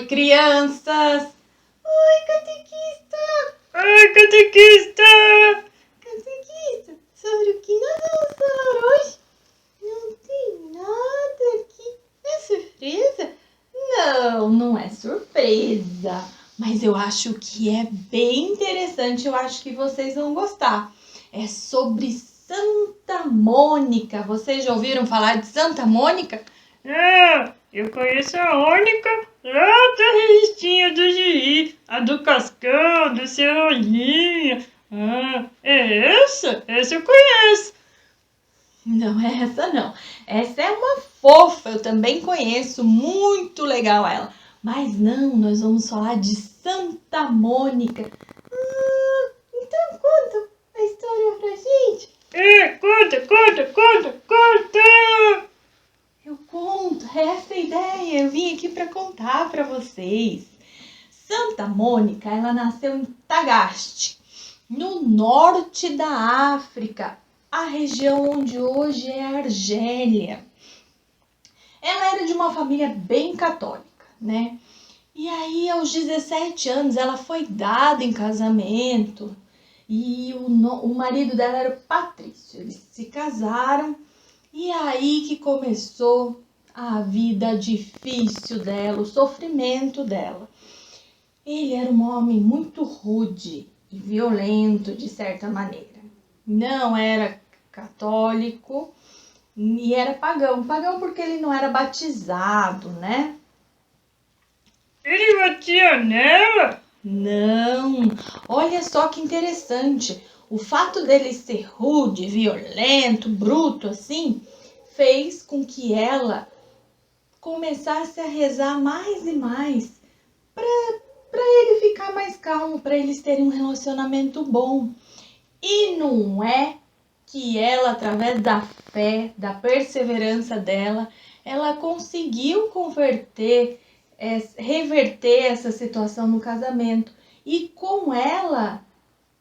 crianças! Oi, catequista! Oi, catequista! Catequista, sobre o que nós vamos falar hoje? Não tem nada aqui. É surpresa? Não, não é surpresa, mas eu acho que é bem interessante, eu acho que vocês vão gostar. É sobre Santa Mônica. Vocês já ouviram falar de Santa Mônica? Não, eu conheço a única lá da revistinha do Giri, a do Cascão, do Cebolinha. Ah, é essa? Essa eu conheço. Não é essa não. Essa é uma fofa, eu também conheço, muito legal ela. Mas não, nós vamos falar de Santa Mônica. Então conta a história pra gente. Conta! Eu conto, é essa a ideia, eu vim aqui para contar para vocês. Santa Mônica, ela nasceu em Tagaste, no norte da África, a região onde hoje é a Argélia. Ela era de uma família bem católica, né? E aí, aos 17 anos, ela foi dada em casamento e o marido dela era o Patrício. Eles se casaram e aí que começou a vida difícil dela, o sofrimento dela. Ele era um homem muito rude e violento, de certa maneira. Não era católico e era pagão. Pagão porque ele não era batizado, né? Ele batia nela? Não, olha só que interessante. O fato dele ser rude, violento, bruto assim, fez com que ela começasse a rezar mais e mais para ele ficar mais calmo, para eles terem um relacionamento bom. E não é que ela, através da fé, da perseverança dela, ela conseguiu reverter essa situação no casamento. E com ela,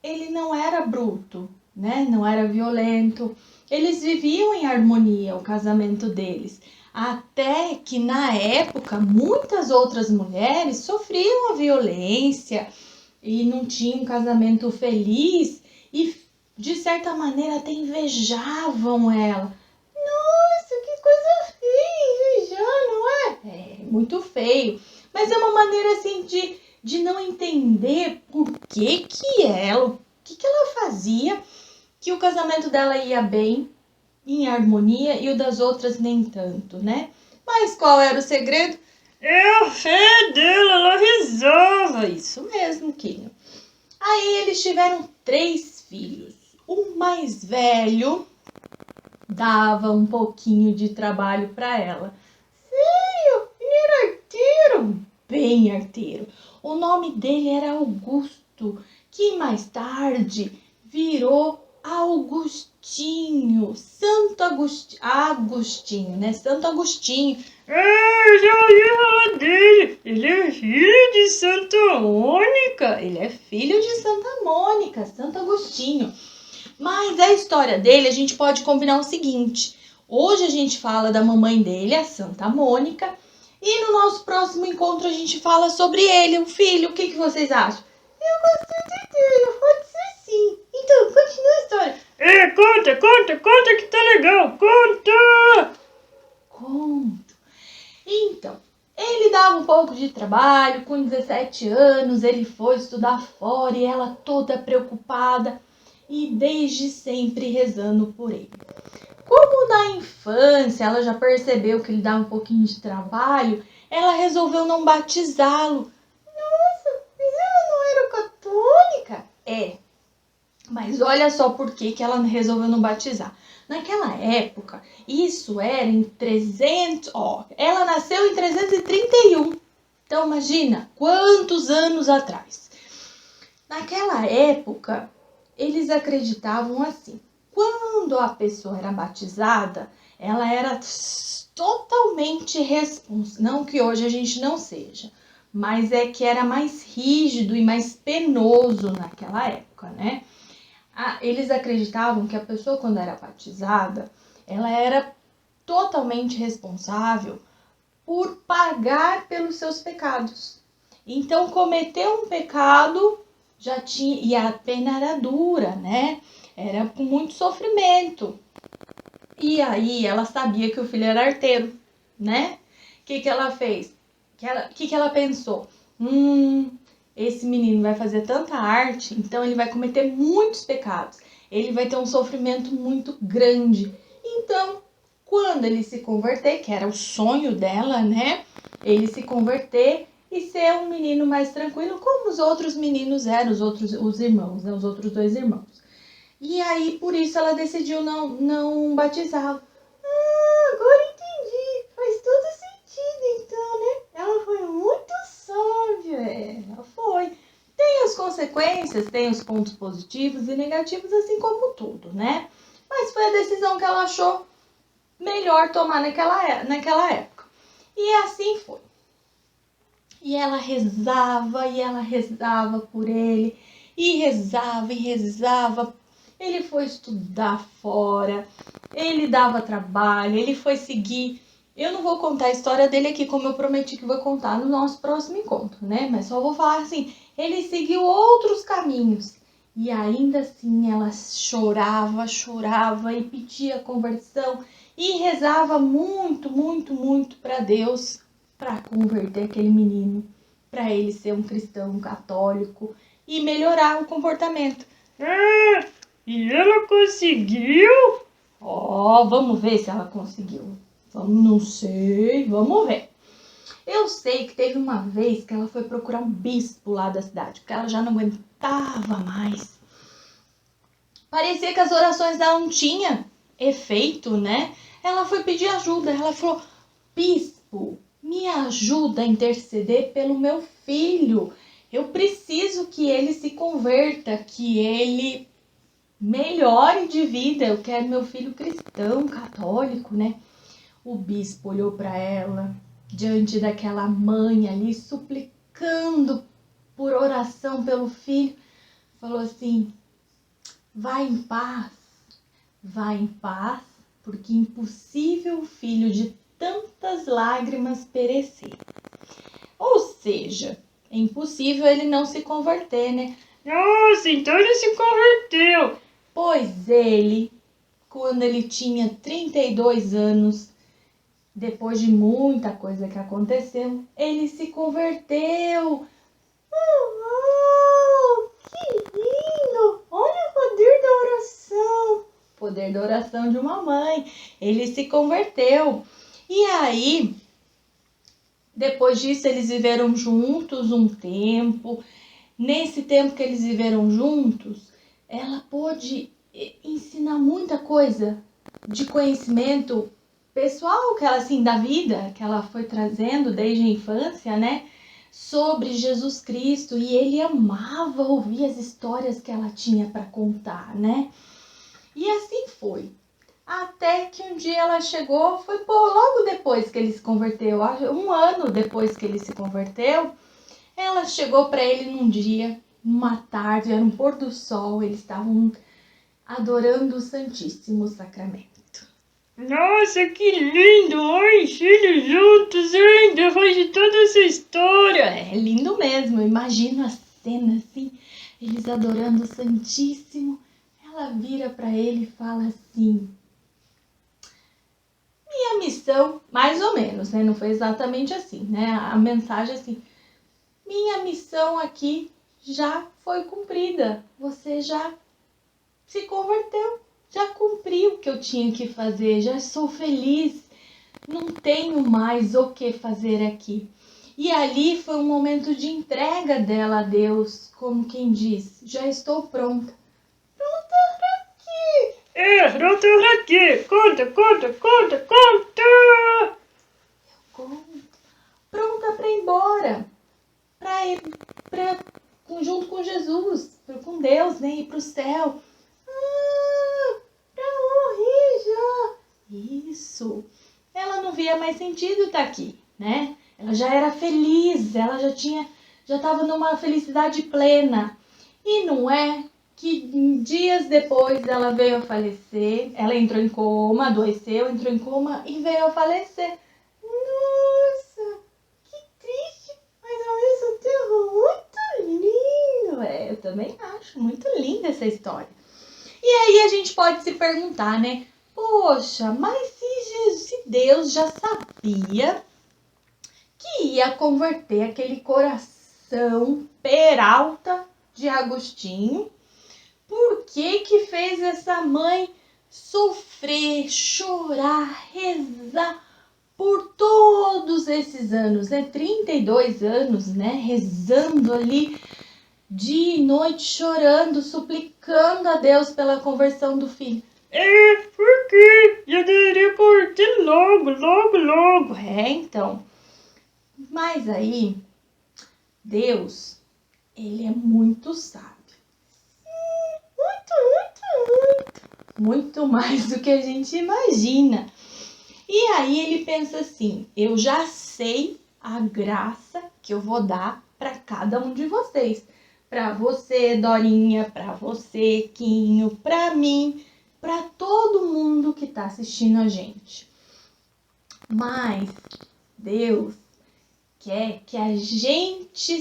ele não era bruto, né? Não era violento. Eles viviam em harmonia, o casamento deles. Até que na época, muitas outras mulheres sofriam a violência e não tinham um casamento feliz e, de certa maneira, até invejavam ela. Nossa, que coisa feia, invejar, não é? É muito feio, mas é uma maneira assim de não entender por que ela, o que ela fazia, que o casamento dela ia bem, em harmonia, e o das outras nem tanto, né? Mas qual era o segredo? É a fé dela, ela rezava. Isso mesmo, Quinho. Aí eles tiveram 3 filhos. O mais velho dava um pouquinho de trabalho para ela. Sério? Ele era arteiro? Bem arteiro. O nome dele era Augusto, que mais tarde virou Augustinho, Santo Agostinho, né? Santo Agostinho. Eu já ouvi falar dele. Ele é filho de Santa Mônica. Ele é filho de Santa Mônica, Santo Agostinho. Mas a história dele, a gente pode combinar o seguinte. Hoje a gente fala da mamãe dele, a Santa Mônica, e no nosso próximo encontro a gente fala sobre ele, o filho. O que vocês acham? Eu gostei dele, pode ser sim. Então, continua a história. Conta que tá legal. Conta! Conto. Então, ele dava um pouco de trabalho, com 17 anos ele foi estudar fora e ela toda preocupada e desde sempre rezando por ele. Como na infância ela já percebeu que ele dava um pouquinho de trabalho, ela resolveu não batizá-lo. Nossa, mas ela não era católica? É, mas olha só por que ela resolveu não batizar. Naquela época, isso era em 300... ela nasceu em 331. Então, imagina quantos anos atrás. Naquela época, eles acreditavam assim. Quando a pessoa era batizada, ela era totalmente responsável. Não que hoje a gente não seja, mas é que era mais rígido e mais penoso naquela época, né? Eles acreditavam que a pessoa, quando era batizada, ela era totalmente responsável por pagar pelos seus pecados. Então, cometeu um pecado, já tinha, e a pena era dura, né? Era com muito sofrimento. E aí ela sabia que o filho era arteiro, né? O que ela fez? O que ela pensou? Esse menino vai fazer tanta arte, então ele vai cometer muitos pecados. Ele vai ter um sofrimento muito grande. Então, quando ele se converter, que era o sonho dela, né? Ele se converter e ser um menino mais tranquilo, como os outros meninos eram, os irmãos, né? Os outros 2 irmãos. E aí, por isso, ela decidiu não batizá-lo. Agora entendi. Faz todo sentido, então, né? Ela foi muito sábia. Ela foi. Tem as consequências, tem os pontos positivos e negativos, assim como tudo, né? Mas foi a decisão que ela achou melhor tomar naquela época. E assim foi. E ela rezava por ele, e rezava. Ele foi estudar fora, ele dava trabalho, ele foi seguir. Eu não vou contar a história dele aqui, como eu prometi que vou contar no nosso próximo encontro, né? Mas só vou falar assim, ele seguiu outros caminhos. E ainda assim ela chorava e pedia conversão e rezava muito para Deus para converter aquele menino, para ele ser um cristão católico e melhorar o comportamento. E ela conseguiu? Vamos ver se ela conseguiu. Não sei, vamos ver. Eu sei que teve uma vez que ela foi procurar um bispo lá da cidade, porque ela já não aguentava mais. Parecia que as orações dela não tinham efeito, né? Ela foi pedir ajuda, ela falou, bispo, me ajuda a interceder pelo meu filho. Eu preciso que ele se converta, que ele melhore de vida. Eu quero meu filho cristão, católico, né? O bispo olhou para ela, diante daquela mãe ali, suplicando por oração pelo filho. Falou assim, vai em paz, porque impossível o filho de tantas lágrimas perecer. Ou seja, é impossível ele não se converter, né? Nossa, então ele se converteu. Pois ele, quando ele tinha 32 anos, depois de muita coisa que aconteceu, ele se converteu. Que lindo! Olha o poder da oração. Poder da oração de uma mãe. Ele se converteu. E aí, depois disso, eles viveram juntos um tempo. Nesse tempo que eles viveram juntos, ela pôde ensinar muita coisa de conhecimento pessoal que ela, assim, da vida, que ela foi trazendo desde a infância, né? Sobre Jesus Cristo. E ele amava ouvir as histórias que ela tinha para contar, né? E assim foi. Até que um dia ela chegou, foi logo depois que ele se converteu, 1 ano depois que ele se converteu, ela chegou para ele num dia, uma tarde, era um pôr do sol, eles estavam adorando o Santíssimo Sacramento. Nossa, que lindo! Oi, filhos juntos, hein? Depois de toda essa história. É lindo mesmo, imagina a cena assim, eles adorando o Santíssimo. Ela vira para ele e fala assim, minha missão, mais ou menos, né? Não foi exatamente assim, né? A mensagem assim, minha missão aqui já foi cumprida. Você já se converteu, já cumpri o que eu tinha que fazer, já sou feliz, não tenho mais o que fazer aqui. E ali foi um momento de entrega dela a Deus, como quem diz, já estou pronta. Pronto pra quê? Conta! Pronta para ir embora, para ir junto com Jesus, com Deus, né? Ir para o céu. Pra morrer já. Isso. Ela não via mais sentido estar aqui, né? Ela já era feliz, ela já estava numa felicidade plena. E não é que dias depois ela veio a falecer, ela entrou em coma, adoeceu, entrou em coma e veio a falecer. Nossa, muito lindo. Eu também acho muito linda essa história. E aí a gente pode se perguntar, né? Poxa, mas se Deus já sabia que ia converter aquele coração peralta de Agostinho, por que fez essa mãe sofrer, chorar, rezar por todos esses anos, né? 32 anos, né? Rezando ali dia e noite, chorando, suplicando a Deus pela conversão do filho. Porque já deveria curtir logo. Então. Mas aí, Deus, ele é muito sábio. Muito mais do que a gente imagina. E aí ele pensa assim, eu já sei a graça que eu vou dar para cada um de vocês. Para você, Dorinha, para você, Quinho, para mim, para todo mundo que está assistindo a gente. Mas Deus quer que a gente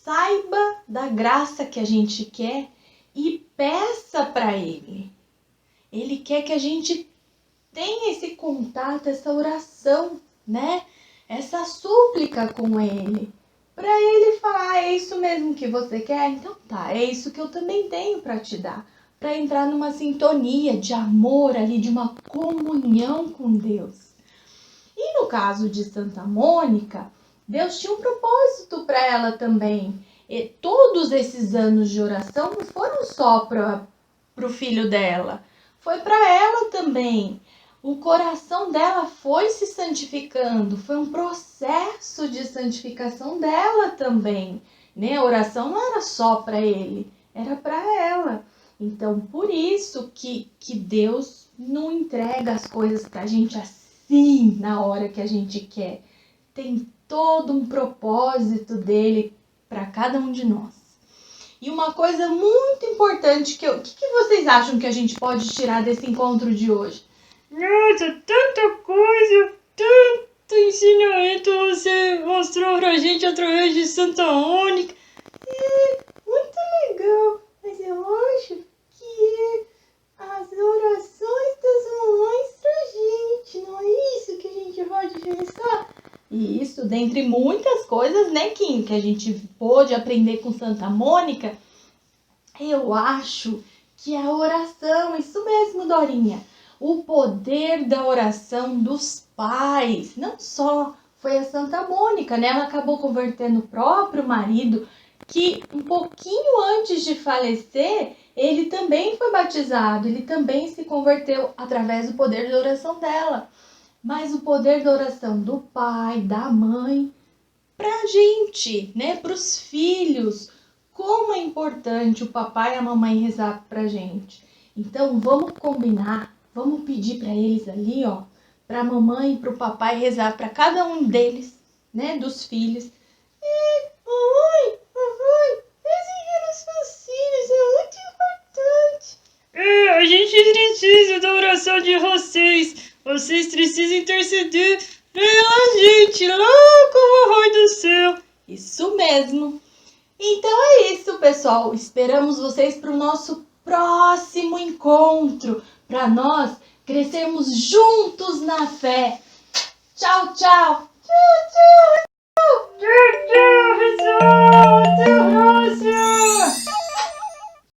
saiba da graça que a gente quer e peça para Ele. Ele quer que a gente tenha esse contato, essa oração, né? Essa súplica com Ele. Para Ele falar, é isso mesmo que você quer? Então tá, é isso que eu também tenho para te dar. Para entrar numa sintonia de amor ali, de uma comunhão com Deus. E no caso de Santa Mônica, Deus tinha um propósito para ela também. E todos esses anos de oração não foram só para o filho dela, foi para ela também. O coração dela foi se santificando, foi um processo de santificação dela também, né? A oração não era só para ele, era para ela. Então, por isso que Deus não entrega as coisas para a gente assim, na hora que a gente quer. Tem todo um propósito dele para cada um de nós. E uma coisa muito importante, o que vocês acham que a gente pode tirar desse encontro de hoje? Nossa, tanta coisa, tanto ensinamento você mostrou pra gente através de Santa Mônica. Muito legal, mas eu acho que as orações das mamães pra gente, não é isso que a gente pode pensar? E isso, dentre muitas coisas, né, Kim, que a gente pôde aprender com Santa Mônica, eu acho que a oração, isso mesmo, Dorinha, o poder da oração dos pais, não só foi a Santa Mônica, né, ela acabou convertendo o próprio marido, que um pouquinho antes de falecer, ele também foi batizado, ele também se converteu através do poder da oração dela. Mas o poder da oração do pai, da mãe, pra gente, né, pros filhos, como é importante o papai e a mamãe rezar pra gente. Então vamos combinar, vamos pedir pra eles ali, ó, pra mamãe e pro papai rezar pra cada um deles, né, dos filhos. Mamãe, rezem pelos seus filhos, é muito importante. A gente precisa da oração de vocês. Vocês precisam interceder pela gente, lá com o Pai do Céu. Isso mesmo. Então é isso, pessoal. Esperamos vocês para o nosso próximo encontro, para nós crescermos juntos na fé. Tchau, tchau. Tchau, tchau.